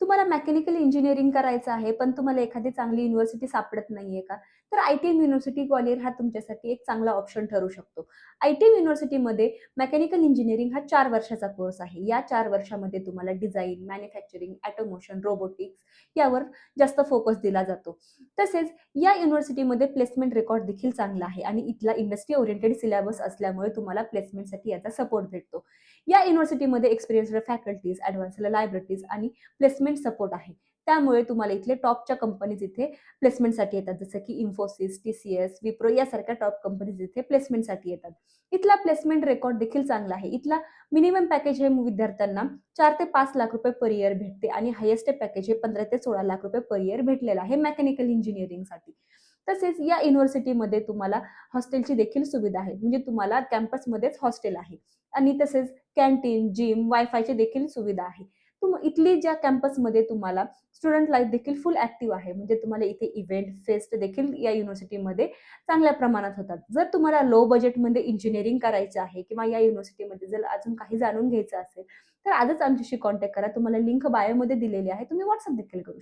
तुम्हाला mechanical engineering करायचं आहे, पण तुम्हाला एखादी चांगली युनिव्हर्सिटी सापडत नाहीये का? तर आय-टी-एम युनिव्हर्सिटी ग्वालियर हा तुमच्यासाठी एक चांगला ऑप्शन ठरू शकतो. आय-टी-एम युनिव्हर्सिटीमध्ये मेकॅनिकल इंजिनिअरिंग हा 4 वर्षाचा कोर्स आहे. या 4 वर्षामध्ये तुम्हाला डिझाइन, मॅन्युफॅक्चरिंग, ऑटोमोशन, रोबोटिक्स यावर जास्त फोकस दिला जातो. तसेच या युनिव्हर्सिटीमध्ये प्लेसमेंट रेकॉर्ड देखील चांगला आहे आणि इथला इंडस्ट्री ओरिएंटेड सिलेबस असल्यामुळे तुम्हाला प्लेसमेंटसाठी याचा सपोर्ट भेटतो. या युनिव्हर्सिटीमध्ये एक्सपिरियन्स्ड फॅकल्टीज, ॲडव्हान्स्ड लायब्ररीज आणि प्लेसमेंट सपोर्ट आहे. त्यामुळे तुम्हाला इथले टॉपच्या कंपनीज इथे प्लेसमेंटसाठी येतात. जसं की Infosys, TCS, Wipro यासारख्या टॉप कंपनीज इथे प्लेसमेंटसाठी येतात. इथला प्लेसमेंट रेकॉर्ड देखील चांगला आहे. इथला मिनिमम पॅकेज हे विद्यार्थ्यांना 4 ते 5 लाख रुपये पर इयर भेटते आणि हायेस्ट पॅकेज हे 15 ते 16 लाख रुपये पर इयर भेटलेलं आहे मेकॅनिकल इंजिनिअरिंगसाठी. तसेच या युनिव्हर्सिटीमध्ये तुम्हाला हॉस्टेलची देखील सुविधा आहे. म्हणजे तुम्हाला कॅम्पसमध्येच हॉस्टेल आहे आणि तसेच कॅन्टीन, जिम, वायफायची देखील सुविधा आहे. इथली ज्या कॅम्पसमध्ये तुम्हाला स्टुडंट लाईफ देखील फुल ॲक्टिव्ह आहे. म्हणजे तुम्हाला इथे इव्हेंट, फेस्ट देखील या युनिव्हर्सिटीमध्ये चांगल्या प्रमाणात होतात. जर तुम्हाला लो बजेटमध्ये इंजिनिअरिंग करायचं आहे किंवा या युनिव्हर्सिटीमध्ये जर अजून काही जाणून घ्यायचं असेल, तर आजच आमच्याशी कॉन्टॅक्ट करा. तुम्हाला लिंक बायोमध्ये दिलेली आहे. तुम्ही WhatsApp देखील करू शकता.